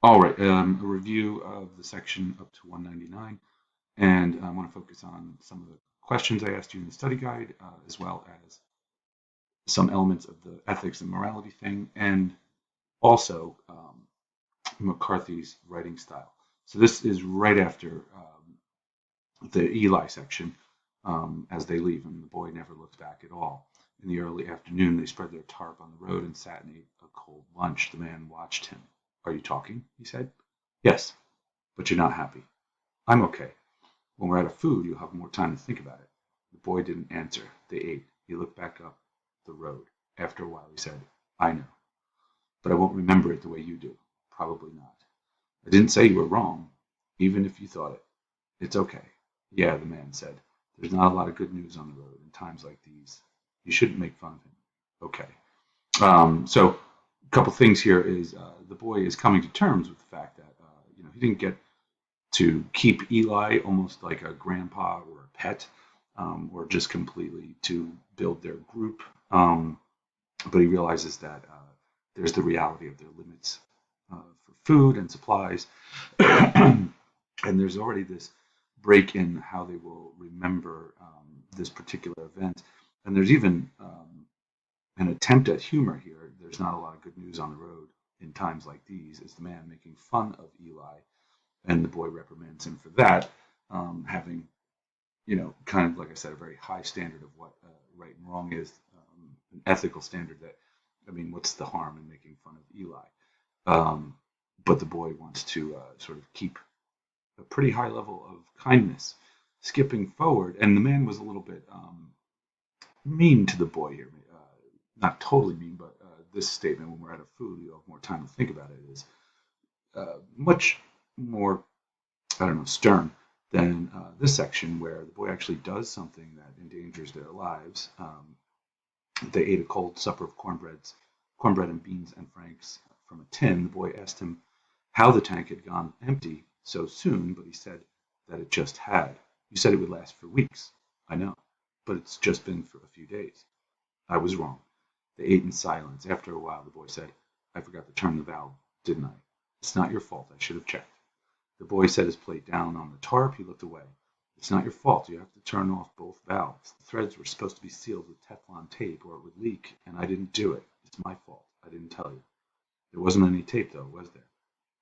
All right, a review of the section up to 199, and I want to focus on some of the questions I asked you in the study guide, as well as some elements of the ethics and morality thing, and also McCarthy's writing style. So this is right after the Eli section as they leave, and the boy never looks back at all. In the early afternoon, they spread their tarp on the road and sat and ate a cold lunch. The man watched him. Are you talking? He said. Yes, but you're not happy. I'm okay. When we're out of food, you'll have more time to think about it. The boy didn't answer. They ate. He looked back up the road. After a while, he said, I know, but I won't remember it the way you do. Probably not. I didn't say you were wrong, even if you thought it. It's okay. Yeah, the man said. There's not a lot of good news on the road in times like these. You shouldn't make fun of him. Okay. So a couple things here is the boy is coming to terms with the fact that he didn't get to keep Eli almost like a grandpa or a pet, or just completely to build their group. But he realizes that there's the reality of their limits for food and supplies, and there's already this break in how they will remember this particular event. And there's even an attempt at humor here. There's not a lot of good news on the road in times like these. Is the man making fun of Eli, and the boy reprimands him for that, having kind of like I said, a very high standard of what right and wrong is, an ethical standard that, I mean, what's the harm in making fun of Eli? Um, but the boy wants to sort of keep a pretty high level of kindness. Skipping forward, and the man was a little bit mean to the boy here. Not totally mean, but this statement, when we're out of food, you have more time to think about it, is much more, I don't know, stern than this section where the boy actually does something that endangers their lives. They ate a cold supper of cornbread and beans and franks from a tin. The boy asked him how the tank had gone empty so soon, but he said that it just had. You said it would last for weeks. I know, but it's just been for a few days. I was wrong. They ate in silence. After a while, the boy said, I forgot to turn the valve, didn't I? It's not your fault. I should have checked. The boy set his plate down on the tarp. He looked away. It's not your fault. You have to turn off both valves. The threads were supposed to be sealed with Teflon tape or it would leak, and I didn't do it. It's my fault. I didn't tell you. There wasn't any tape, though, was there?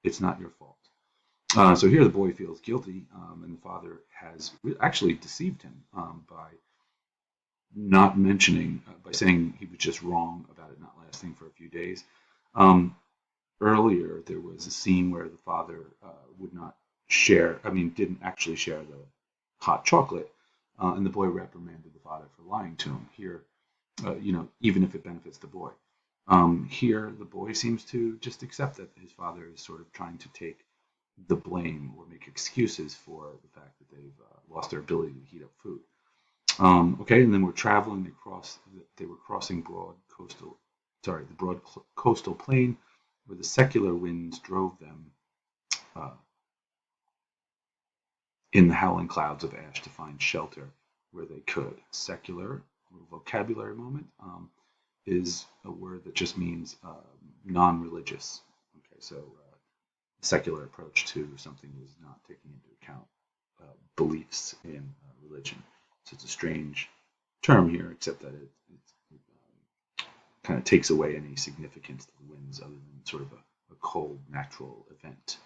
It's not your fault. So here the boy feels guilty, and the father has actually deceived him by not mentioning, by saying he was just wrong about it not lasting for a few days. Um, Earlier, there was a scene where the father would not share, I mean, didn't actually share the hot chocolate, and the boy reprimanded the father for lying to him. Here, even if it benefits the boy. Here, the boy seems to just accept that his father is sort of trying to take the blame or make excuses for the fact that they've lost their ability to heat up food. Okay, and then we're traveling. They were crossing the broad coastal plain, where the secular winds drove them uh, in the howling clouds of ash to find shelter where they could. Secular, a vocabulary moment, is a word that just means non-religious. Okay, so secular approach to something is not taking into account beliefs in religion. So it's a strange term here, except that it kind of takes away any significance to the winds other than sort of a cold natural event.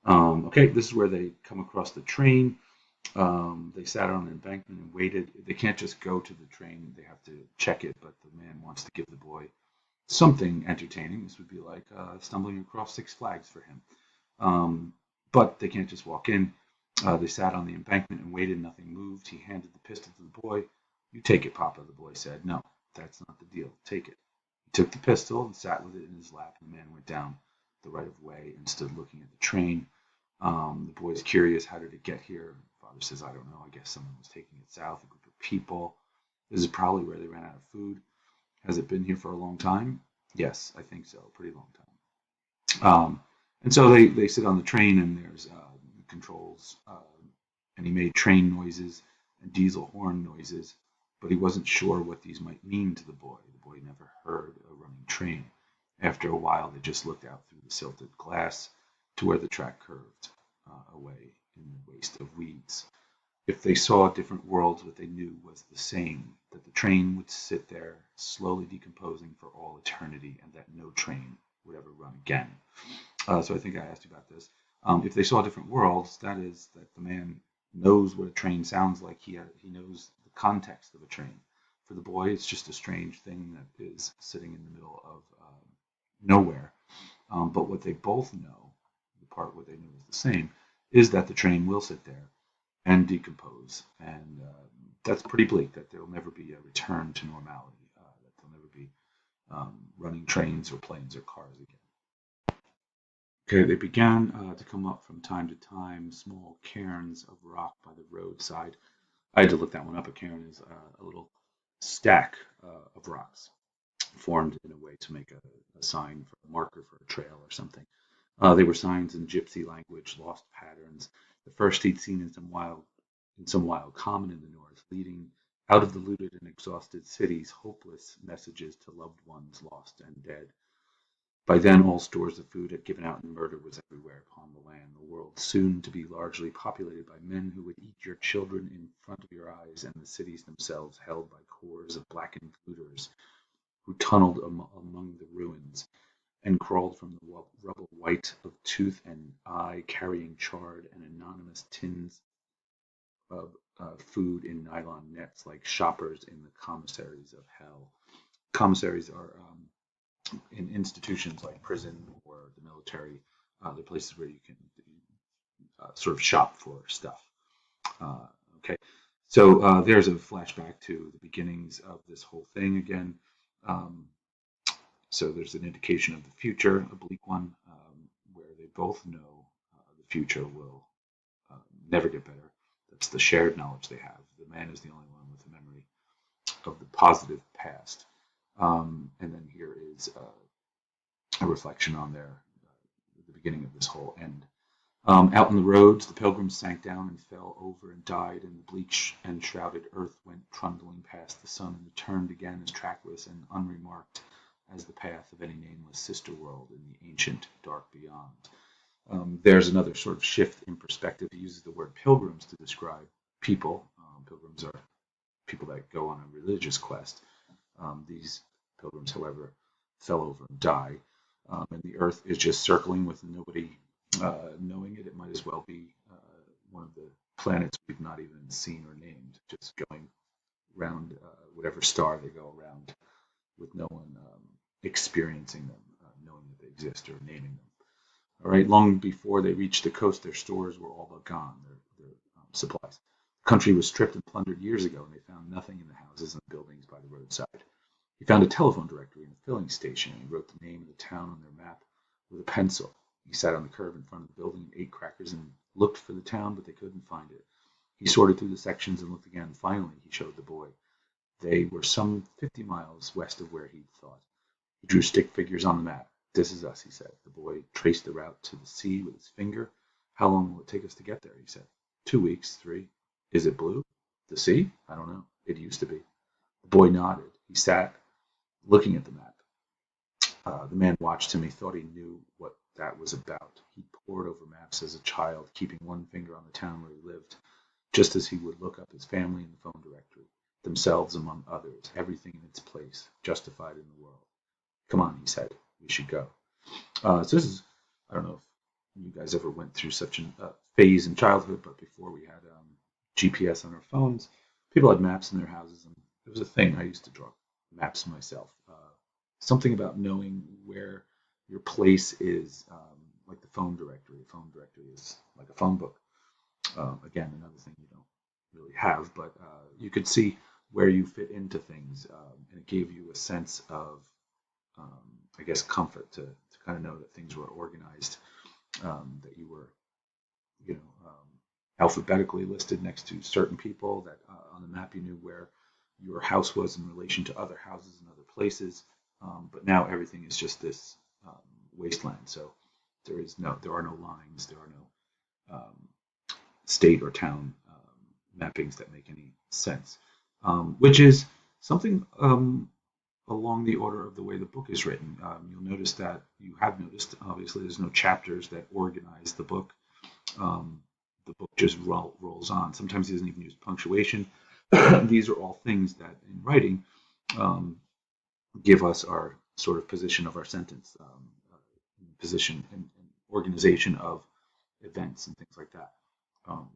Okay, this is where they come across the train. They sat on an embankment and waited. They can't just go to the train, they have to check it, but the man wants to give the boy something entertaining. This would be like stumbling across Six Flags for him. But they can't just walk in. They sat on the embankment and waited. Nothing moved. He handed the pistol to the boy. You take it, Papa, the boy said. No, that's not the deal. Take it. He took the pistol and sat with it in his lap. The man went down the right of way and stood looking at the train. The boy's curious. How did it get here? Father says, I don't know. I guess someone was taking it south, a group of people. This is probably where they ran out of food. Has it been here for a long time? Yes, I think so. A pretty long time. And so they sit on the train, and there's controls, and he made train noises and diesel horn noises, but he wasn't sure what these might mean to the boy. The boy never heard a running train. After a while, they just looked out through the silted glass. to where the track curved away in the waste of weeds. If they saw different worlds, what they knew was the same, that the train would sit there slowly decomposing for all eternity and that no train would ever run again. So I think I asked you about this. If they saw different worlds, that is that the man knows what a train sounds like. He knows the context of a train. For the boy, it's just a strange thing that is sitting in the middle of nowhere. But what they both know, the part where they know is the same, is that the train will sit there and decompose. And that's pretty bleak, that there will never be a return to normality, that there'll never be running trains or planes or cars again. Okay, they began to come up from time to time, small cairns of rock by the roadside. I had to look that one up. A cairn is a little stack of rocks formed in a way to make a sign for a marker for a trail or something. They were signs in gypsy language, lost patterns. The first he'd seen in some wild common in the north, leading out of the looted and exhausted cities, hopeless messages to loved ones lost and dead. By then, all stores of food had given out, and murder was everywhere upon the land. The world soon to be largely populated by men who would eat your children in front of your eyes, and the cities themselves held by corps of blackened looters who tunneled among the ruins and crawled from the rubble white of tooth and eye, carrying charred and anonymous tins of food in nylon nets like shoppers in the commissaries of hell. Commissaries are in institutions like prison or the military. They're places where you can sort of shop for stuff. Uh, okay, so there's a flashback to the beginnings of this whole thing again. Um, so there's an indication of the future, a bleak one, where they both know the future will never get better. That's the shared knowledge they have. The man is the only one with a memory of the positive past. And then here is a reflection on the beginning of this whole end. Out on the roads, the pilgrims sank down and fell over and died, and the bleached and shrouded earth went trundling past the sun and returned again as trackless and unremarked as the path of any nameless sister world in the ancient dark beyond. There's another sort of shift in perspective. He uses the word pilgrims to describe people. Pilgrims are people that go on a religious quest. These pilgrims, however, fell over and died. And the Earth is just circling with nobody knowing it. It might as well be one of the planets we've not even seen or named, just going around whatever star they go around with no one experiencing them, knowing that they exist or naming them. All right, long before they reached the coast, their stores were all but gone, their supplies. The country was stripped and plundered years ago, and they found nothing in the houses and buildings by the roadside. He found a telephone directory and a filling station, and he wrote the name of the town on their map with a pencil. He sat on the curb in front of the building and ate crackers and looked for the town, but they couldn't find it. He sorted through the sections and looked again. Finally, he showed the boy. They were some 50 miles west of where he'd thought. He drew stick figures on the map. This is us, he said. The boy traced the route to the sea with his finger. How long will it take us to get there? He said. 2 weeks, 3. Is it blue? The sea? I don't know. It used to be. The boy nodded. He sat looking at the map. The man watched him. He thought he knew what that was about. He pored over maps as a child, keeping one finger on the town where he lived, just as he would look up his family in the phone directory, themselves among others, everything in its place, justified in the world. Come on, he said. We should go. So this is, I don't know if you guys ever went through such a phase in childhood, but before we had GPS on our phones, people had maps in their houses, and it was a thing. I used to draw maps myself. Something about knowing where your place is, like the phone directory. A phone directory is like a phone book. Again, another thing you don't really have, but you could see where you fit into things, and it gave you a sense of, I guess, comfort to kind of know that things were organized, that you were, alphabetically listed next to certain people, that on the map you knew where your house was in relation to other houses and other places. But now everything is just this wasteland. So there are no lines, there are no state or town mappings that make any sense, which is something along the order of the way the book is written. You'll notice that you have noticed, obviously, there's no chapters that organize the book. Um, the book just rolls on. Sometimes he doesn't even use punctuation. These are all things that in writing um, give us our sort of position of our sentence, position and organization of events and things like that. Um,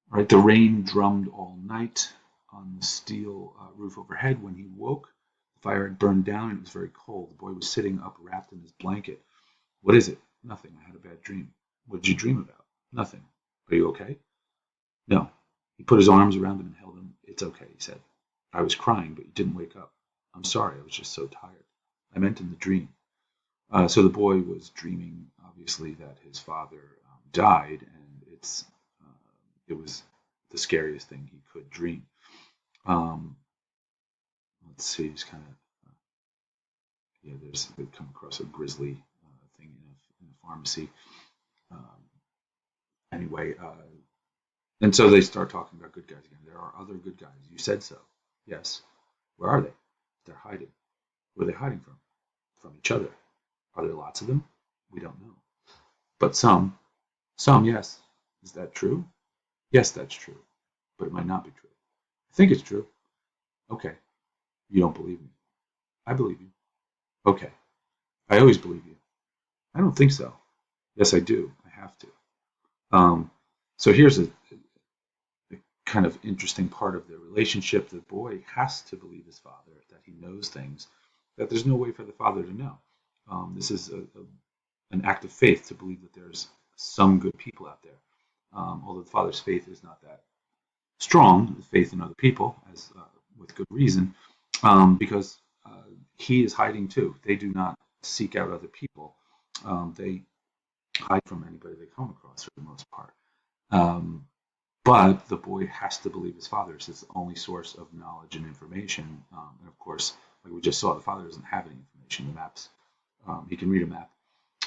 right, the rain drummed all night on the steel roof overhead. When he woke, the fire had burned down and it was very cold. The boy was sitting up, wrapped in his blanket. What is it? Nothing. I had a bad dream. What did you dream about? Nothing. Are you okay? No. He put his arms around him and held him. It's okay, he said. I was crying, but you didn't wake up. I'm sorry, I was just so tired. I meant in the dream. So the boy was dreaming, obviously, that his father died, and it was the scariest thing he could dream. Um, let's see, he's kind of yeah. They come across a grisly thing in a pharmacy. Um, anyway, and so they start talking about good guys again. There are other good guys. You said so. Yes. Where are they? They're hiding. Where are they hiding from? From each other. Are there lots of them? We don't know. But some. Some, yes. Is that true? Yes, that's true. But it might not be true. I think it's true. Okay. You don't believe me. I believe you. Okay. I always believe you. I don't think so. Yes, I do. I have to. Um, so here's a kind of interesting part of the relationship. The boy has to believe his father, that he knows things that there's no way for the father to know. This is an act of faith to believe that there's some good people out there. Although the father's faith is not that strong, faith in other people, as with good reason, because he is hiding too. They do not seek out other people. They hide from anybody they come across for the most part. Um, but the boy has to believe his father is his only source of knowledge and information. And of course, like we just saw, the father doesn't have any information. The maps, he can read a map,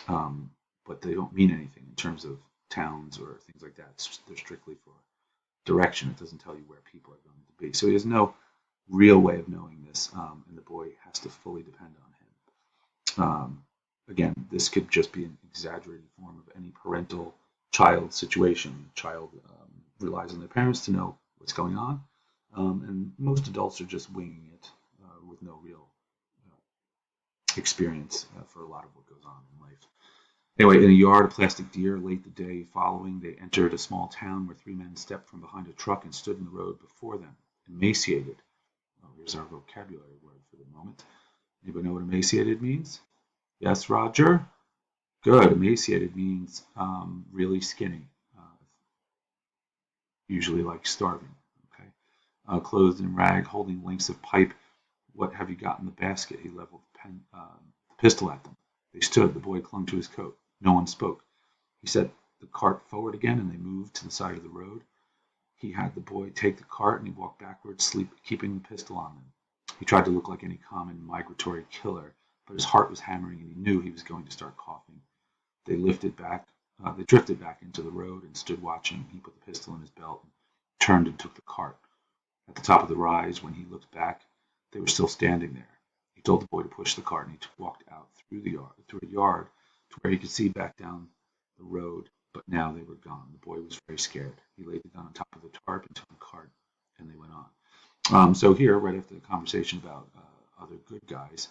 um, but they don't mean anything in terms of towns or things like that. They're strictly for direction. It doesn't tell you where people are going to be. So he has no real way of knowing this, and the boy has to fully depend on him. Again, this could just be an exaggerated form of any parental child situation. The child relies on their parents to know what's going on, and most adults are just winging it with no real experience for a lot of what goes on in life. Anyway, in a yard, a plastic deer. Late the day following, they entered a small town where three men stepped from behind a truck and stood in the road before them, emaciated. Oh, here's our vocabulary word for the moment. Anybody know what emaciated means? Yes, Roger? Good. Emaciated means really skinny, usually like starving. Okay. Clothed in rag, holding lengths of pipe. What have you got in the basket? He leveled the pistol at them. They stood. The boy clung to his coat. No one spoke. He set the cart forward again, and they moved to the side of the road. He had the boy take the cart, and he walked backwards, keeping the pistol on them. He tried to look like any common migratory killer, but his heart was hammering, and he knew he was going to start coughing. They lifted back. They drifted back into the road and stood watching. He put the pistol in his belt and turned and took the cart. At the top of the rise, when he looked back, they were still standing there. He told the boy to push the cart, and he walked out through a yard, to where he could see back down the road. But now they were gone. The boy was very scared. He laid the gun on top of the tarp and took the cart, and they went on. So here, right after the conversation about other good guys,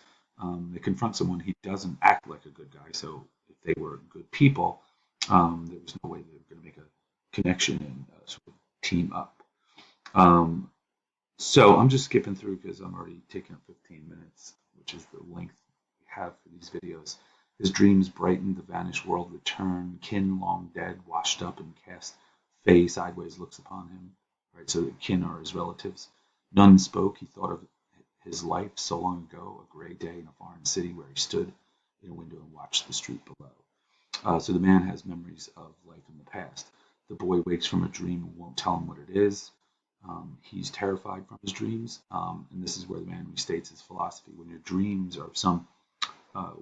they confront someone. He doesn't act like a good guy. So if they were good people, there was no way they were going to make a connection and sort of team up. Um, so I'm just skipping through because I'm already taking up 15 minutes, which is the length we have for these videos. His dreams brightened, the vanished world returned, kin long dead, washed up and cast fey sideways looks upon him. Right, so the kin are his relatives. None spoke. He thought of his life so long ago, a gray day in a foreign city where he stood in a window and watched the street below. So the man has memories of life in the past. The boy wakes from a dream and won't tell him what it is. He's terrified from his dreams, and this is where the man restates his philosophy. When your dreams are of some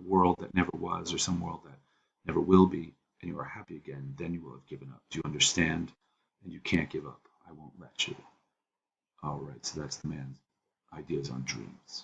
world that never was or some world that never will be, and you are happy again, then you will have given up. Do you understand? And you can't give up. I won't let you. All right, so that's the man's ideas on dreams.